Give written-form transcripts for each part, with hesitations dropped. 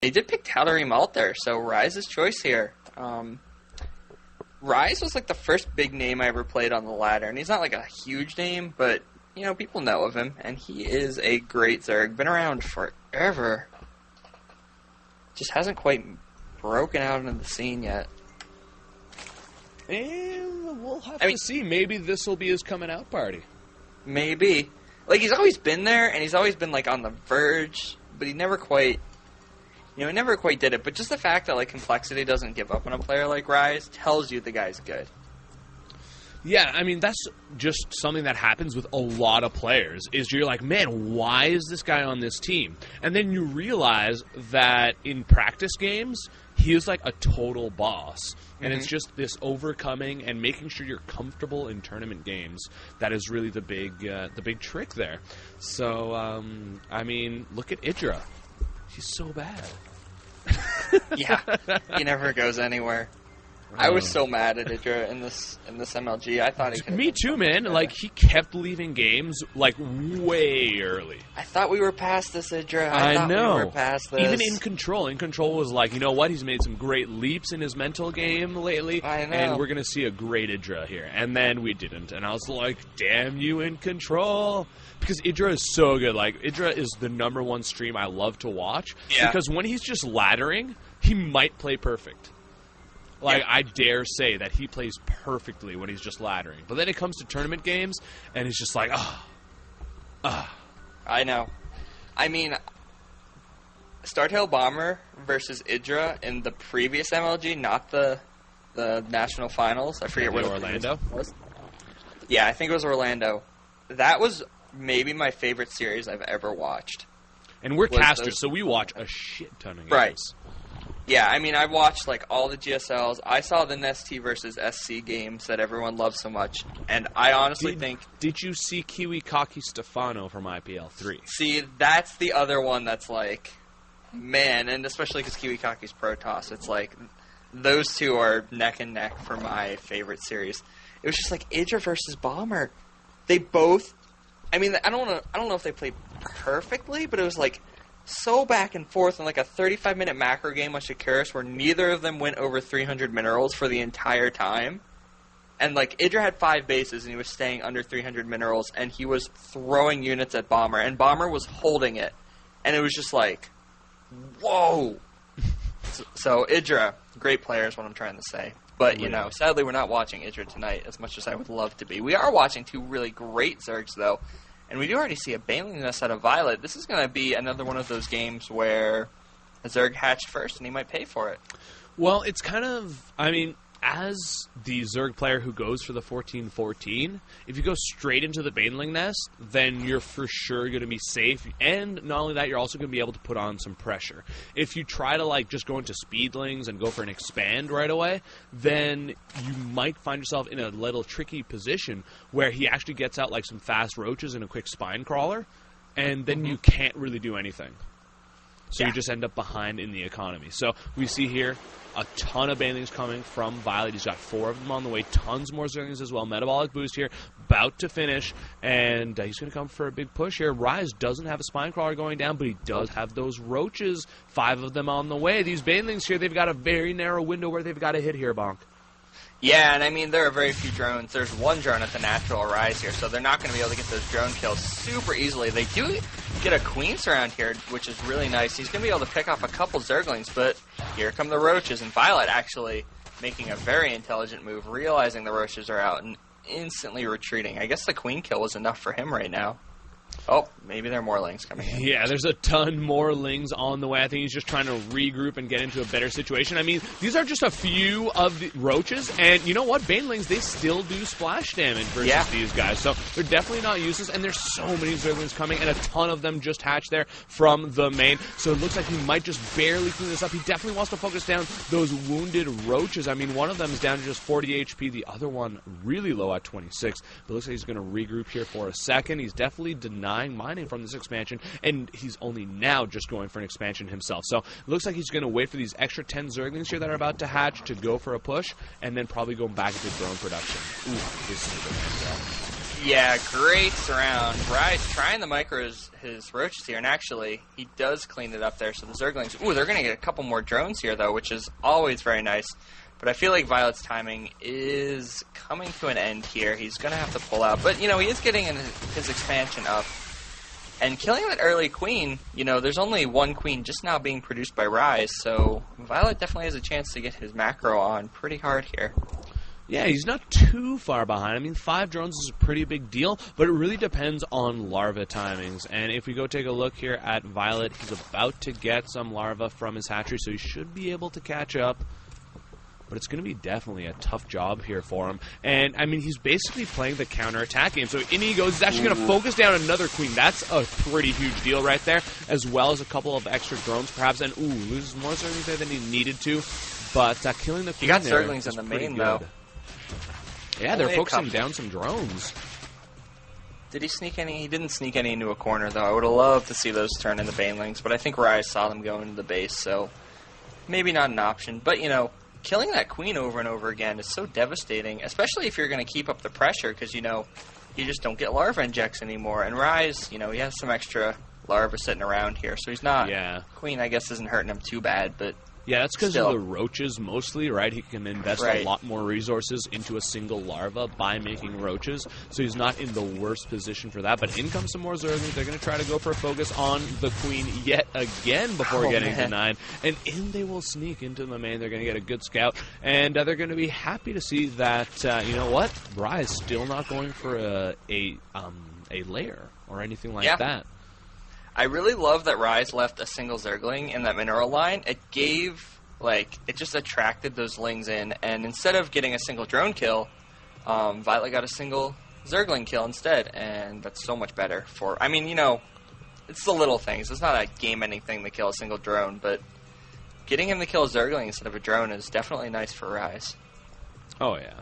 They did pick Tal'Darim Altar, so Ryze's choice here. Ryze was like the first big name I ever played on the ladder, and he's not like a huge name, but you know, people know of him, and he is a great Zerg. Been around forever. Just hasn't quite broken out into the scene yet. And we'll have to see. Maybe this will be his coming out party. Maybe. Like, he's always been there, and he's always been, like, on the verge, but he never quite... You know, he never quite did it. But just the fact that, like, Complexity doesn't give up on a player like Ryze tells you the guy's good. Yeah, I mean, that's just something that happens with a lot of players, is you're like, man, why is this guy on this team? And then you realize that in practice games, he is like a total boss. And it's just this overcoming and making sure you're comfortable in tournament games that is really the big trick there. So, I mean, look at Idra. He's so bad. Yeah, he never goes anywhere. I was so mad at Idra in this MLG. I thought he could. Me too, man. Better. Like, he kept leaving games like way early. I thought we were past this, Idra. I thought know. We were past this. Even in Control was like, you know what? He's made some great leaps in his mental game lately. I know. And we're gonna see a great Idra here. And then we didn't. And I was like, damn you in Control. Because Idra is so good. Like, Idra is the #1 stream I love to watch. Yeah. Because when he's just laddering, he might play perfect. Like, I dare say that he plays perfectly when he's just laddering. But then it comes to tournament games, and he's just like, I know. I mean, Startail Bomber versus Idra in the previous MLG, not the national finals. I forget what Orlando was. Yeah, I think it was Orlando. That was maybe my favorite series I've ever watched. And we're casters, so we watch a shit ton of games. Right. Yeah, I mean, I watched, like, all the GSLs. I saw the Nestea versus SC games that everyone loves so much, and I honestly think... Did you see Kiwi Kaki Stefano from IPL 3? See, that's the other one that's like, man, and especially because Kiwi Kaki's Protoss, it's like, those two are neck and neck for my favorite series. It was just like Idra versus Bomber. They both... I mean, I don't know if they played perfectly, but it was like... so back and forth in like a 35-minute macro game on Shakuris where neither of them went over 300 minerals for the entire time. And like Idra had 5 bases and he was staying under 300 minerals and he was throwing units at Bomber and Bomber was holding it. And it was just like, whoa. So Idra, great player is what I'm trying to say. But, you know, sadly we're not watching Idra tonight as much as I would love to be. We are watching 2 really great Zergs though. And we do already see a Baneling nest out of viOlet. This is going to be another one of those games where a Zerg hatched first, and he might pay for it. Well, it's kind of... I mean, as the Zerg player who goes for the 14-14, if you go straight into the Baneling nest, then you're for sure going to be safe. And not only that, you're also going to be able to put on some pressure. If you try to, like, just go into Speedlings and go for an expand right away, then you might find yourself in a little tricky position where he actually gets out, like, some fast roaches and a quick spine crawler, and then you can't really do anything. So you just end up behind in the economy. So we see here a ton of Banelings coming from viOlet. He's got 4 of them on the way. Tons more Zerglings as well. Metabolic boost here. About to finish. And he's going to come for a big push here. Ryze doesn't have a spine crawler going down, but he does have those roaches. 5 of them on the way. These Banelings here, they've got a very narrow window where they've got to hit here, Bonk. Yeah, and I mean, there are very few drones. There's 1 drone at the natural Ryze here, so they're not going to be able to get those drone kills super easily. They do get a Queen Surround here, which is really nice. He's going to be able to pick off a couple Zerglings, but here come the roaches, and viOlet actually making a very intelligent move, realizing the roaches are out, and instantly retreating. I guess the Queen kill was enough for him right now. Oh, maybe there are more Lings coming in. Yeah, there's a ton more Lings on the way. I think he's just trying to regroup and get into a better situation. I mean, these are just a few of the roaches, and you know what? Banelings, they still do splash damage versus these guys, so they're definitely not useless, and there's so many Zerglings coming, and a ton of them just hatched there from the main, so it looks like he might just barely clean this up. He definitely wants to focus down those wounded roaches. I mean, one of them is down to just 40 HP, the other one really low at 26, but it looks like he's going to regroup here for a second. He's definitely denying mining from this expansion, and he's only now just going for an expansion himself. So it looks like he's going to wait for these extra 10 Zerglings here that are about to hatch to go for a push, and then probably go back into drone production. Ooh, this is a good one. Yeah, great surround. Ryze trying to micro his roaches here, and actually, he does clean it up there, so the Zerglings... Ooh, they're going to get a couple more drones here, though, which is always very nice. But I feel like viOlet's timing is coming to an end here. He's going to have to pull out. But, you know, he is getting his expansion up. And killing that early queen, you know, there's only one queen just now being produced by Ryze, so viOlet definitely has a chance to get his macro on pretty hard here. Yeah, he's not too far behind. I mean, 5 drones is a pretty big deal, but it really depends on larva timings. And if we go take a look here at viOlet, he's about to get some larva from his hatchery, so he should be able to catch up. But it's going to be definitely a tough job here for him. And, I mean, he's basically playing the counter-attack game. So in he goes. He's actually going to focus down another queen. That's a pretty huge deal right there, as well as a couple of extra drones, perhaps. And, loses more Zerglings there than he needed to. But killing the queen he got there Zerglings in the main, good. though. Yeah, they're focusing down some drones. Did he sneak any? He didn't sneak any into a corner, though. I would have loved to see those turn into banelings, but I think Ryze saw them go into the base, so maybe not an option. But, you know, killing that queen over and over again is so devastating, especially if you're going to keep up the pressure, because, you know, you just don't get larva injects anymore. And Ryze, you know, he has some extra larva sitting around here, so he's not... Yeah. Queen, I guess, isn't hurting him too bad, but... Yeah, that's because of the roaches mostly, right? He can invest a lot more resources into a single larva by making roaches, so he's not in the worst position for that. But in comes some more Zerglings. They're going to try to go for a focus on the queen yet again before getting denied. And in they will sneak into the main. They're going to get a good scout, and they're going to be happy to see that, you know what? Ryze still not going for a lair or anything like that. I really love that Ryze left a single Zergling in that mineral line. It gave, it just attracted those lings in, and instead of getting a single drone kill, viOlet got a single Zergling kill instead, and that's so much better for... I mean, you know, it's the little things. It's not a game-ending thing to kill a single drone, but getting him to kill a Zergling instead of a drone is definitely nice for Ryze. Oh, yeah.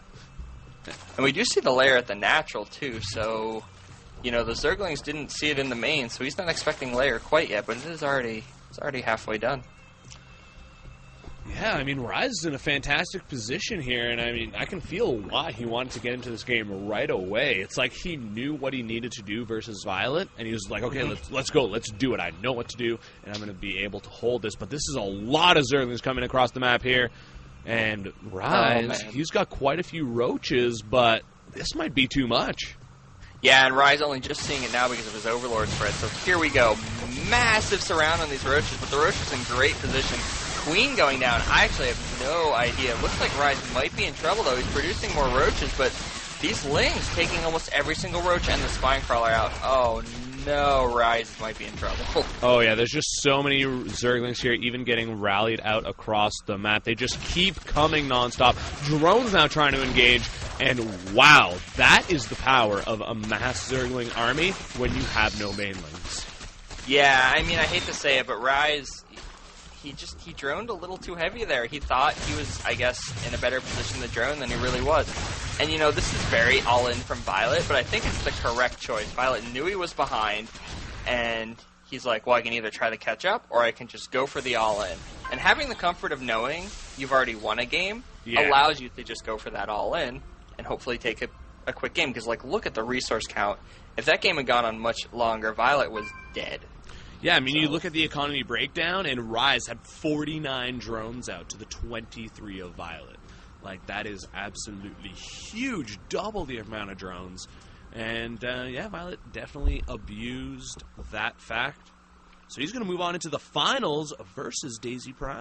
And we do see the lair at the natural, too, so... You know, the Zerglings didn't see it in the main, so he's not expecting lair quite yet, but it's already halfway done. Yeah, I mean, Ryze is in a fantastic position here, and I mean, I can feel why he wanted to get into this game right away. It's like he knew what he needed to do versus viOlet, and he was like, okay, let's go, let's do it. I know what to do, and I'm going to be able to hold this. But this is a lot of Zerglings coming across the map here, and Ryze, he's got quite a few roaches, but this might be too much. Yeah, and Ryze only just seeing it now because of his Overlord spread. So here we go. Massive surround on these roaches, but the roaches in great position. Queen going down. I actually have no idea. It looks like Ryze might be in trouble, though. He's producing more roaches, but these lings taking almost every single roach and the spine crawler out. Oh, no, Ryze might be in trouble. Oh, yeah, there's just so many Zerglings here, even getting rallied out across the map. They just keep coming nonstop. Drones now trying to engage. And wow, that is the power of a mass Zergling army when you have no banelings. Yeah, I mean, I hate to say it, but Ryze, he droned a little too heavy there. He thought he was, I guess, in a better position to drone than he really was. And, you know, this is very all-in from viOlet, but I think it's the correct choice. viOlet knew he was behind, and he's like, well, I can either try to catch up, or I can just go for the all-in. And having the comfort of knowing you've already won a game allows you to just go for that all-in. And hopefully take a quick game. Because, look at the resource count. If that game had gone on much longer, viOlet was dead. Yeah, I mean, you look at the economy breakdown, and Ryze had 49 drones out to the 23 of viOlet. That is absolutely huge. Double the amount of drones. And, yeah, viOlet definitely abused that fact. So he's going to move on into the finals versus Daisy Prime.